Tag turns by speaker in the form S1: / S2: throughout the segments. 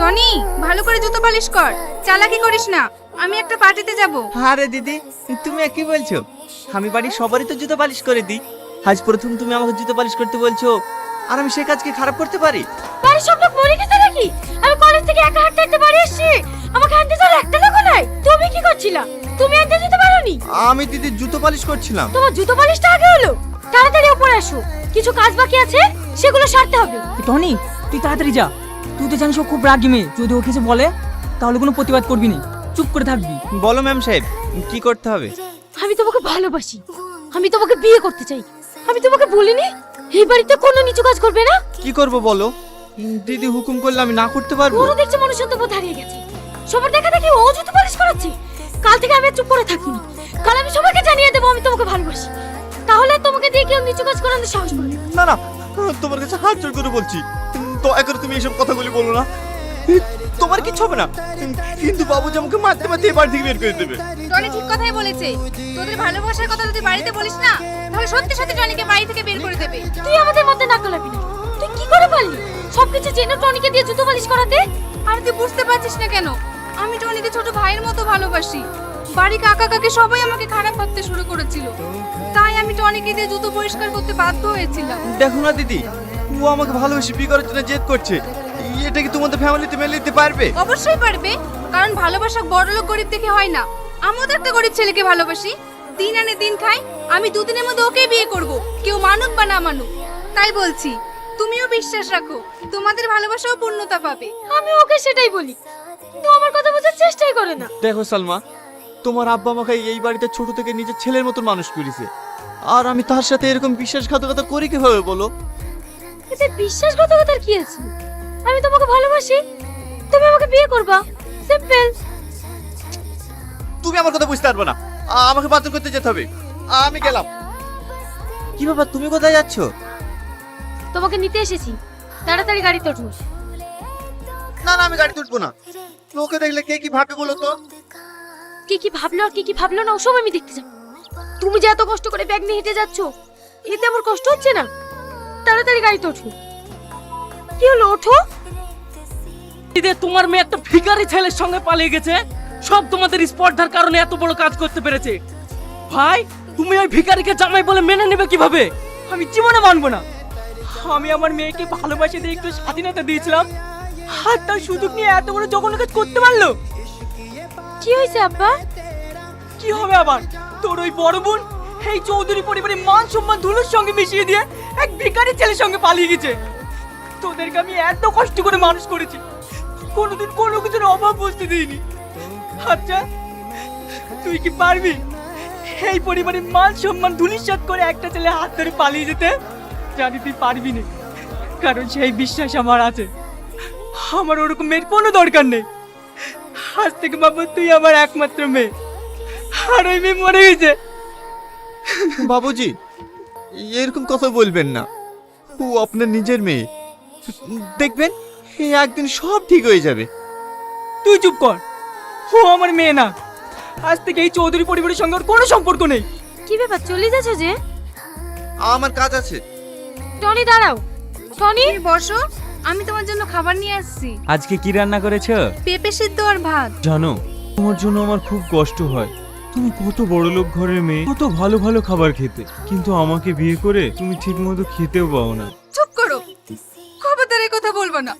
S1: Tony, ভালো করে জুতো পালিশ কর, চালাকি করিস না। আমি একটা পার্টিতে যাব।
S2: আরে দিদি, তুমি কি বলছো? আমি বাড়ির সবারই তো জুতো পালিশ করে দিই। আজ প্রথম তুমি আমাকে জুতো পালিশ করতে বলছো, আর আমি সে কাজ কি খারাপ করতে পারি?
S3: বাড়ির সব লোক মরে গেছে নাকি? আমি কলেজ থেকে একা হাঁটতে হাঁটতে বাড়ি এসেছি, আমাকে আনতে যাওয়ার একটা লোক নাই। তুমি কি করছিলা? তুমি আনতে যেতে পারোনি?
S2: আমি দিদি জুতো পালিশ করছিলাম।
S3: তোমার জুতো পালিশটা আগে হলো। তাড়াতাড়ি উপরে আসো, কিছু কাজ বাকি আছে, সেগুলো সারতে হবে।
S4: টনি, তুই তাড়াতাড়ি যা। তুই তো জানিস ও খুব রাগী মেয়ে, যদি ও কিছু বলে তাহলে কোনো প্রতিবাদ করবি না, চুপ করে থাকবি।
S2: বলো ম্যাম সাহেব, কি করতে হবে?
S3: আমি তোমাকে ভালোবাসি, আমি তোমাকে বিয়ে করতে চাই। আমি তোমাকে বলিনি এই বাড়িতে কোনো নিচু কাজ করবে না?
S2: কি করব বলো? দিদি হুকুম করলে আমি না করতে পারবো?
S3: ওরও দেখছে মনুষ্যত্ব বোধ হারিয়ে গেছে। সবার দেখা দেখি ও জুতো পালিশ করাচ্ছে। কাল থেকে আমি আর চুপ করে থাকিনি। কাল আমি সবাইকে জানিয়ে দেবো আমি তোমাকে ভালোবাসি। তাহলে তোমাকে দিয়ে কেউ নিচু কাজ করানোর সাহস পাবে না।
S2: না না, তোমার কাছে হাত জোড় করে বলছি, দয়া করে তুমি এসব কথাগুলি বলো না। তোমার কিচ্ছু হবে না, কিন্তু বাবুজি আমাকে মারতে মারতে এবার থেকে বের করে দেবে।
S1: টনি ঠিক কথাই বলেছে। তোদের ভালোবাসার কথা যদি বাড়িতে বলিস না, তাহলে সত্যি সত্যি টনিকে বাড়ি থেকে বের করে দেবে।
S3: তুই আমাদের মধ্যে নাক গলাবি না। তুই কি করে পারলি সবকিছু জেনে টনিকে দিয়ে জুতো পালিশ করাতে?
S1: আর তুই বুঝতে পারছিস না কেন? আমি টনিকে ছোট ভাইয়ের মতো ভালোবাসি। বাড়ি কাকা কাকি সবাই আমাকে খারাপ ভাবতে শুরু করেছিল, তাই আমি টনিকে দিয়ে জুতো পরিষ্কার করতে বাধ্য হয়েছিলাম।
S2: দেখো না দিদি, ও আমাকে ভালোবেসে বিয়ে করার জন্য জেদ করছে। এটা কি তোমাদের ফ্যামিলিতে মেনে নিতে পারবে?
S1: অবশ্যই পারবে, কারণ ভালোবাসা বড়লোক গরিব দেখে হয় না। আমিও তো একটা গরিব ছেলেকে ভালোবাসি, দিন আনে দিন খাই। আমি দুদিনের মধ্যে ওকেই বিয়ে করব, কেউ মানুক বা না মানুক। তাই বলছি, তুমিও বিশ্বাস রাখো, তোমাদের ভালোবাসাও পূর্ণতা পাবে।
S3: আমি ওকে সেটাই বলি, কিন্তু আমার কথা বোঝার চেষ্টাই করে না।
S2: দেখো সালমা, তোমার আব্বা আমাকে এই বাড়িতে ছোট থেকে নিজের ছেলের মতো মানুষ করেছে, আর আমি তার সাথে এরকম বিশ্বাসঘাতকতা করি কিভাবে বলো?
S3: এতে বিশ্বাসঘাতকতার কি আছে? আমি তোমাকে ভালোবাসি, তুমি আমাকে বিয়ে করবা, সিম্পল।
S2: তুমি আমার কথা বুঝতে পারবে না, আমাকে বাতিল করতে যেতে হবে। আমি গেলাম। কি বাবা, তুমি কোথায় যাচ্ছ?
S3: তোমাকে নিতে এসেছি, তাড়াতাড়ি গাড়িতে ওঠো।
S2: না না, আমি গাড়ি তুলবো না। লোকে দেখলে কে কি ভাবে বলো তো?
S3: কি কি ভাবলো আর কি কি ভাবলো না ওসব আমি দেখতে যাব। তুমি যে এত কষ্ট করে ব্যাগ নিয়ে হেঁটে যাচ্ছ, এতে আমার কষ্ট হচ্ছে না? তাড়াতাড়ি গাড়িতে ওঠো। কি হলো, ওঠো।
S4: দিদি, তোমার মেয়ে একটা ভিখারি ছেলের সঙ্গে পালিয়ে গেছে, সব তোমাদের স্পর্ধার কারণে এত বড় কাজ করতে পেরেছে। ভাই, তুমি ওই ভিখারিকে জামাই বলে মেনে নেবে কিভাবে? আমি জীবনে মানবো না। আমি আমার মেয়েকে ভালোবাসে দিয়ে একটু স্বাধীনতা দিয়েছিলাম, আর তার সুযোগ নিয়ে এত বড় জঘন্য কাজ করতে পারলো।
S3: কি হয়েছে আব্বা?
S4: কি হবে আবার? তোর ওই বড় বোন এই চৌধুরী পরিবারের মান সম্মান ধুলোর সঙ্গে মিশিয়ে দিয়ে এক ভিখারি ছেলের সঙ্গে পালিয়ে গেছে। তোদেরকে আমি এত কষ্ট করে মানুষ করেছি, কোনোদিন কোনো কিছুর অভাব বুঝতে দিইনি। আচ্ছা, তুই কি পারবি এই পরিবারের মান সম্মান ধুলিস্যাৎ করে একটা ছেলে হাত ধরে পালিয়ে যেতে? জানি তুই পারবি না, কারণ সেই বিশ্বাস আমার আছে। আমার ওরকম মেয়ের কোনো দরকার নেই। আজ থেকে বাবু তুই আমার একমাত্র মেয়ে, আর ওই মেয়ে মরে গেছে।
S2: বাবুজি, এরকম কথা বলবেন না। ও আপনার নিজের মেয়ে, দেখবেন একদিন সব ঠিক হয়ে যাবে।
S4: তুই চুপ কর, ও আমার মেয়ে না। আজ থেকে এই চৌধুরী পরিবারের সঙ্গে ওর কোনো সম্পর্ক নেই।
S3: কি ব্যাপার, চলে যাচ্ছ যে?
S2: আমার কাজ আছে।
S3: টনি দাঁড়াও। টনি,
S1: তুমি বসো, আমি তোমার জন্য খাবার নিয়ে আসছি।
S5: আজকে কি রান্না করেছো?
S1: পেঁপে সিদ্ধ আর ভাত।
S5: জানো, তোমার জন্য আমার খুব কষ্ট হয়। তুমি কত বড়লোক ঘরের মেয়ে, কত ভালো ভালো খাবার খেতে, কিন্তু আমাকে বিয়ে করে তুমি ঠিকমতো খেতেও পাও না।
S1: চুপ করো, খবরদার এই কথা বলবো না।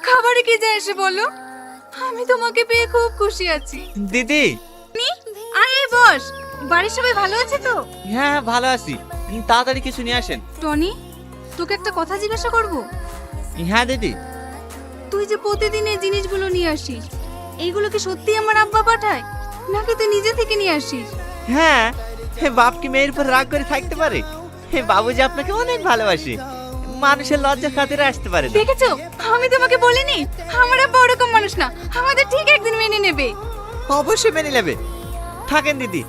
S1: খাবারে কি যায় এসে বলো, আমি তোমাকে পেয়ে খুব খুশি আছি।
S2: দিদি।
S1: আরে বস, বাড়ির সবাই ভালো আছে তো?
S2: হ্যাঁ, ভালো আছি। তাড়াতাড়ি কিছু নিয়ে আসেন।
S1: টনি, তোকে একটা কথা জিজ্ঞাসা করব।
S2: হ্যাঁ দিদি।
S1: তুই যে প্রতিদিন এই জিনিসগুলো নিয়ে আসিস, এইগুলো কি সত্যি আমার আব্বা পাঠায়, নাকি তুই নিজে থেকে নিয়ে আসিস?
S2: হ্যাঁ, বাপ কি মেয়ের উপর রাগ করে থাকতে পারে? বাবুজি আপনাকে অনেক ভালোবাসে, মানুষের লজ্জা খাতিরে আসতে পারে না।
S1: দেখেছো, আমি তোমাকে বলিনি আমার আব্বা ওরকম মানুষ না, আমাদের ঠিক একদিন মেনে নেবে।
S2: অবশ্যই মেনে নেবে। থাকেন দিদি,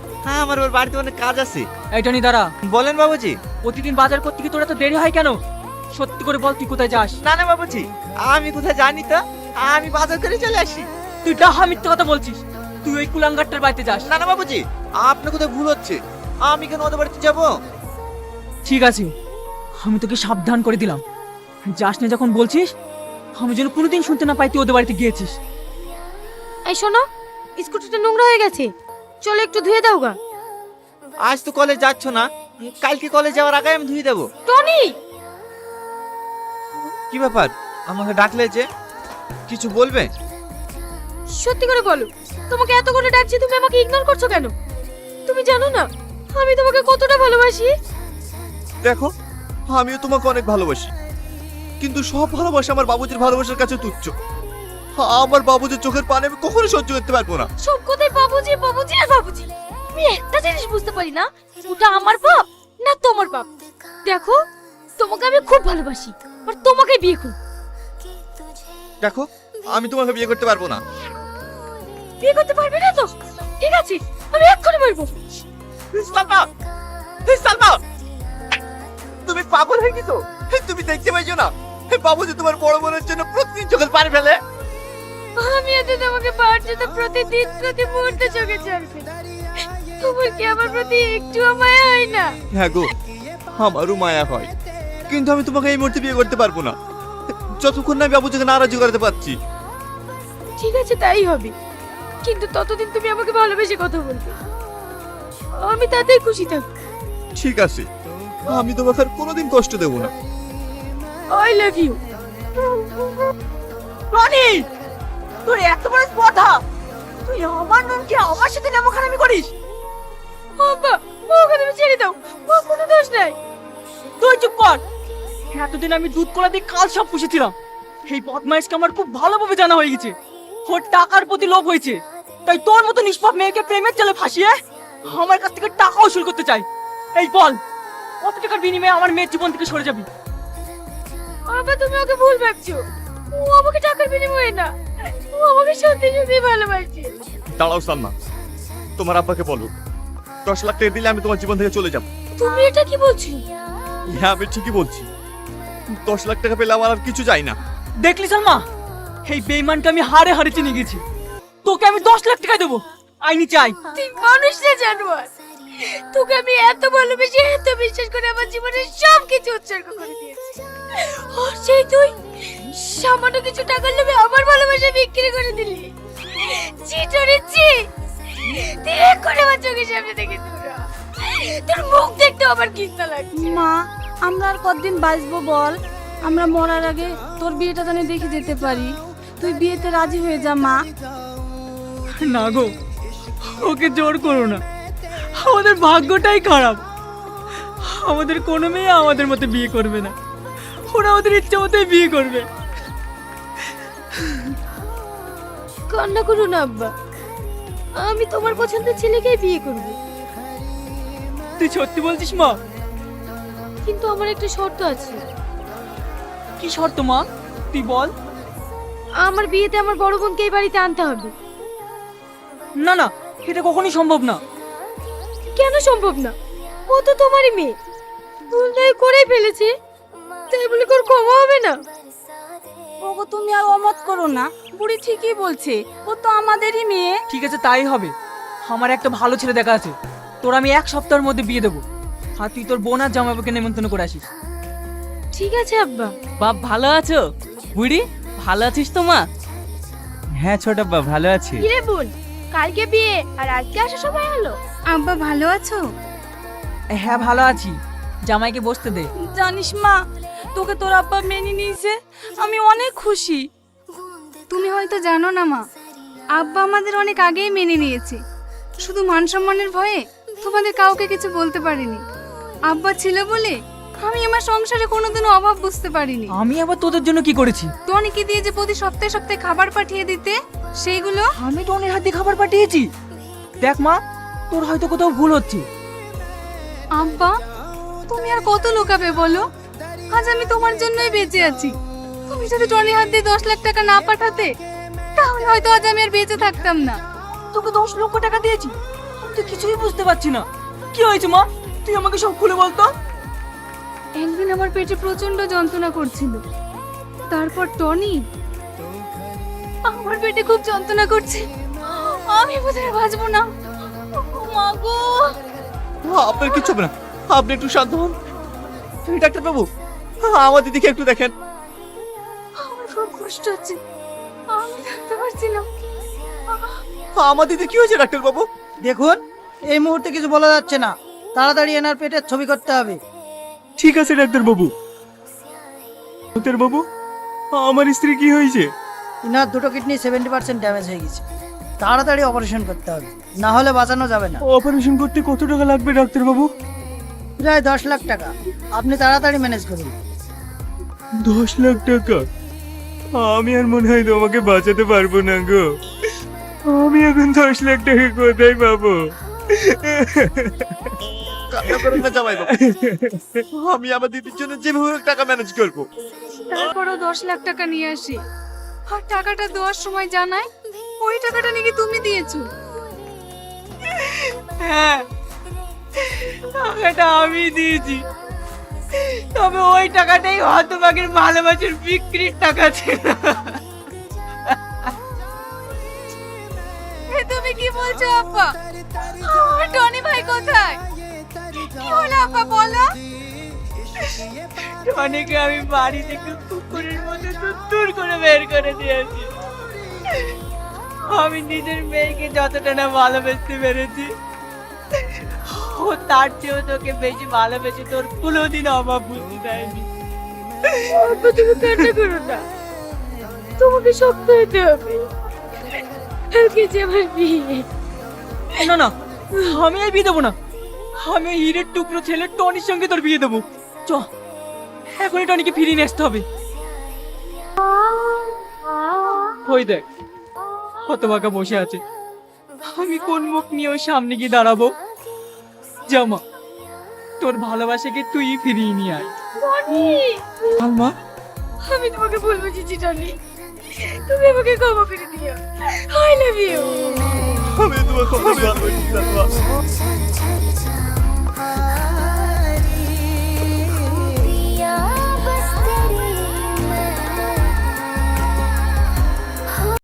S2: আমার ওর বাড়িতে অনেক কাজ আছে।
S4: এই টনি দাঁড়া।
S2: বলেন বাবুজি।
S4: প্রতিদিন বাজার করতে কি তোর এত দেরি হয় কেন? সত্যি করে বল, তুই কোথায় যাস?
S2: না না বাবুজি, আমি কোথায় জানি তো, আমি বাজার করে চলে আসি।
S4: তুই ডাহা মিথ্যে কথা বলছিস। তুই ওই কুলাঙ্গারটার বাড়িতে যাস।
S2: না না বাবুজি, আপনার কোথায় ভুল হচ্ছে। আমি কেন ওদের বাড়িতে যাব?
S4: ঠিক আছে, আমি তোকে সাবধান করে দিলাম, যাস না যখন বলছিস। আমি যেন কোনোদিন শুনতে না পাই তুই ওদের বাড়িতে গিয়েছিস।
S3: এই শোনো, স্কুটিটা নোংরা হয়ে গেছে, চলো একটু ধুয়ে দাও গা।
S2: আজ তো কলেজ যাচ্ছ না, কালকে কলেজ যাওয়ার আগে আমি ধুয়ে দেবো।
S3: টনি,
S2: কি ব্যাপার, আমাকে ডাকলে যে? কিছু বলবে?
S3: সত্যি করে বলো, তোমাকে এত করে ডাকছি, তুমি আমাকে ইগনোর করছো কেন? তুমি জানো না আমি তোমাকে কতটা ভালোবাসি?
S2: দেখো, আমিও তোমাকে অনেক ভালোবাসি, কিন্তু সব ভালোবাসা আমার বাবুজির ভালোবাসার কাছে তুচ্ছ। আমার বাবুজির চোখের পানি আমি কখনো সহ্য করতে পারবো না।
S3: সব কথাই বাবুজি বাবুজি আর বাবুজি। আমি একটা জিনিস বুঝতে পারি না, ওটা আমার বাপ না তোমার বাপ। দেখো, তোমাকে আমি খুব ভালোবাসি, আর তোমাকে বিয়ে করব।
S2: দেখো, আমি তোমাকে বিয়ে করতে পারবো না।
S3: বিয়ে করতে পারবে না তো? ঠিক আছে, আমি এক্ষুনি বলবো।
S2: সালমা, সালমা, তুমি পাগল হয়ে গেছো? তুমি দেখতে পাইছো না বাবুজি তোমার বড় বোনের জন্য প্রতিদিন চোখের পানি ফেলে?
S3: আমি এত তোমাকে পাওয়ার জন্য প্রতিদিন প্রতি মুহূর্তে চোখে চলছে, তোমার কি আমার প্রতি একটু মায়া হয় না?
S2: হ্যাঁ গো, আমারও মায়া হয়, কিন্তু আমি তোমাকে এই মুহূর্তে বিয়ে করতে পারবো না, যতক্ষণ না আমি বাবুজিকে নারাজি করতে পারছি।
S3: ঠিক আছে, তাই হবে, কিন্তু ততদিন তুমি আমাকে ভালোবেসে কথা বলবে, আমি তাতেই খুশি থাকবো।
S2: ঠিক আছে, আমি তোমাকে আর কোনোদিন কষ্ট দেবো না।
S3: I love you.
S4: টনি, তোর এত বড় কথা, তুই আমার নামকে আমার সাথে নামখানামি করিস?
S3: বাবা, ওকে তুমি ছেড়ে দাও, ও কোনো দোষ নাই।
S4: তুই চুপ কর। এতদিন আমি দুধ কলা দিয়ে কাল সব পুষেছিলাম, এই বদমাইশকে আমার খুব ভালোভাবে জানা হয়ে গেছে। ওর টাকার প্রতি লোভ হয়েছে, তাই তোর মতো নিষ্পাপ মেয়েকে প্রেমের জালে ফাঁসিয়ে আমার কাছ থেকে টাকা উসুল করতে চাই। এই বল, কত টাকার বিনিময়ে আমার মেয়ের জীবন থেকে সরে যাবি?
S3: বাবা, তুমি ওকে ভুল ভাবছো, ও আমাকে টাকার বিনিময়ে না, ও আমাকে সত্যি সত্যি ভালোবাসে।
S2: দাঁড়াও সালমা, তোমার আব্বাকে বলো 10 লাখ টাকা দিলে আমি তোমার জীবন থেকে চলে যাবো।
S3: তুমি এটা কি বলছো?
S2: হ্যাঁ, আমি ঠিকই বলছি, 10 লাখ টাকা পেলে আমার আর কিছু চাই না।
S4: দেখলি সালমা, এই বেঈমানকে আমি হারে হারে চিনে গেছি। তোকে আমি 10 লাখ টাকা দেবো, আইনি চাই।
S3: তুই মানুষ না জানোয়ার, তোকে আমি এত ভালোবেসে এত বিশ্বাস করে আমার জীবনের সব কিছু উৎসর্গ করে দিয়েছি, আর সেই তুই সামান্য কিছু টাকার লোভে আমার ভালোবাসা বিক্রি করে দিলি। চিটরে চি, তুই করে আমার চোখের সামনে থেকে দূরা, তোর মুখ দেখতে আমার ঘৃণা লাগছে।
S1: মা, আমরা আর কতদিন বাঁচবো বল? আমরা মরার আগে তোর বিয়েটা জানি দেখে যেতে পারি। তুই বিয়েতে রাজি হয়ে যা মা।
S4: না গো, ওকে জোর করো না, আমাদের ভাগ্যটাই খারাপ। আমাদের কোনো মেয়ে আমাদের মতো বিয়ে করবে না, ওরা ওদের ইচ্ছে মতোই বিয়ে করবে।
S3: কান্না করো না আব্বা, আমি তোমার পছন্দের ছেলেকেই বিয়ে করব,
S4: তুই সত্যি বলছিস মা?
S3: কিন্তু আমার একটা শর্ত আছে।
S4: কি শর্ত মা, তুই বল।
S3: আমার বিয়েতে আমার বড় বোনকে এই বাড়িতে আনতে হবে।
S4: না না, এটা কখনোই সম্ভব না।
S3: কেন সম্ভব না? ও তো তোমারই মেয়ে, ভুল তাই করেই ফেলেছে, তাই বলে কোর ক্ষমা হবে না?
S1: ওগো, তুমি আর অমত করো না, বুড়ি ঠিকই বলছে, ও তো আমাদেরই মেয়ে।
S4: ঠিক আছে, তাই হবে। আমার একটা ভালো ছেলে দেখা আছে, তোর আমি 1 সপ্তাহের মধ্যে বিয়ে দেবো, আর তুই তোর বোন আর জামাইবাবুকে নেমন্তন্ন করে আসিস।
S3: ঠিক আছে আব্বা।
S4: বাপ ভালো আছো? বুড়ি ভালো আছিস তো মা? হ্যাঁ ছোট বাপ, ভালো আছি।
S3: কিরে বোন, কালকে বিয়ে আর আজকে আসা সময় হলো?
S1: আব্বা, ভালো আছো?
S4: হ্যাঁ ভালো আছি, জামাইকে বসতে দে।
S1: জানিস মা, তোকে তোর আব্বা মেনে নিয়েছে, আমি অনেক খুশি। তুমি হয়তো জানো না মা, আব্বা আমাদের অনেক আগেই মেনে নিয়েছে, শুধু মান সম্মানের ভয়ে তোমাদের কাউকে কিছু বলতে পারিনি। আব্বা ছিল বলে আমি আমার সংসারে কোনোদিনও অভাব বুঝতে পারিনি।
S4: আমি আবার তোদের জন্য কি করেছি?
S1: টনিকে দিয়ে যে প্রতি সপ্তাহে সপ্তাহে খাবার পাঠিয়ে দিতে, সেইগুলো
S4: আমি টনির হাতে খাবার পাঠিয়েছি। দেখ মা, তোর হয়তো কোথাও ভুল হচ্ছে।
S1: আব্বা, তুমি আর কত লোকাবে বলো? আজ আমি তোমার জন্যই বেঁচে আছি। তুমি যদি টনির হাত দিয়ে 10 লাখ টাকা না পাঠাতে, তাহলে হয়তো আজ আমি আর বেঁচে থাকতাম না।
S4: তোকে 10 লক্ষ টাকা দিয়েছি, আমি তো কিছুই বুঝতে পারছি না। কি হয়েছে মা, তুই আমাকে সব খুলে বলতো।
S1: একদিন আমার পেটে প্রচন্ড যন্ত্রণা করছিল, তারপর টনি আমার পেটে খুব যন্ত্রণা করছে, আমি বোধহয় বাঁচবো না। ও মা গো!
S2: আপনার কিচ্ছু হবে না, আপনি একটু শান্ত হন। ডাক্তার বাবু, আমার দিদিকে একটু দেখেন।
S1: আমার
S3: খুব কষ্ট হচ্ছে, আমি থাকতে পারছি না।
S2: আমার দিদি কি হয়েছে ডাক্তার বাবু?
S6: দেখুন, এই মুহূর্তে কিছু বলা যাচ্ছে না, তাড়াতাড়ি এনার পেটের ছবি করতে হবে।
S5: ঠিক আছে ডাক্তার বাবু। ডাক্তার বাবু, আমার স্ত্রী কি হয়েছে?
S6: ইনার দুটো কিডনি 70% ড্যামেজ হয়ে গেছে, তাড়াতাড়ি অপারেশন করতে হবে, না হলে বাঁচানো যাবে না।
S5: অপারেশন করতে কত টাকা লাগবে ডাক্তার বাবু?
S6: প্রায় 10 লাখ টাকা, আপনি তাড়াতাড়ি ম্যানেজ করুন।
S5: 10 লাখ টাকা? আমি আর মনে হয় তোমাকে বাঁচাতে পারবো না গো। আমি এখন 10 লাখ টাকা কোথায় পাবো?
S2: কান্না করেন না জামাই বাবু, আমি আমার দিদির জন্য যেভাবে হোক টাকা ম্যানেজ করবো।
S1: তারপরও 10 লাখ টাকা নিয়ে আসি, আর টাকাটা দেওয়ার সময় জানাই ওই টাকাটা নাকি তুমি দিয়েছো।
S4: হ্যাঁ, টাকাটা আমি দিয়েছি, তবে ওই টাকাটাই হতভাগের ভালোবাসার বিক্রির টাকা ছিল।
S1: এ তুমি কি বলছো আব্বা? আমার টনি ভাই কোথায়? কি হলো আব্বা বলো?
S4: অনেকে আমি বাড়ি থেকে কুকুরের মধ্যে দূর করে বের করে দিয়েছি। আমি নিজের মেয়েকে যতটা না ভালোবাসতে পেরেছি, ও তার চেয়েও তোকে বেশি ভালোবেসে তোর কোনোদিন অভাব বুঝতে দেয়নি।
S3: আব্বা, তুমি কান্না করো না, তোমাকে শক্ত হতে হবে। কালকে যে আমার বিয়ে।
S4: না না, আমি এই বিয়ে দেবো না। আমি ওই হীরের টুকরো ছেলে টনির সঙ্গে তোর বিয়ে দেবো। চ, এখনই টনিকে ফিরিয়ে নিয়ে আসতে হবে। ওই দেখ, হতভাগা বসে আছে, আমি কোন মুখ নিয়ে ওর সামনে গিয়ে দাঁড়াবো? জামা, তোর ভালোবাসাকে তুই ফিরিয়ে নিয়ে আয়। আলমা,
S3: আমি তোমাকে বলবো চিচি টনি, তুমি আমাকে ক্ষমা করে দিও। I love you.
S2: আমি তোমাকে খুব ভালোবাসি জানবা।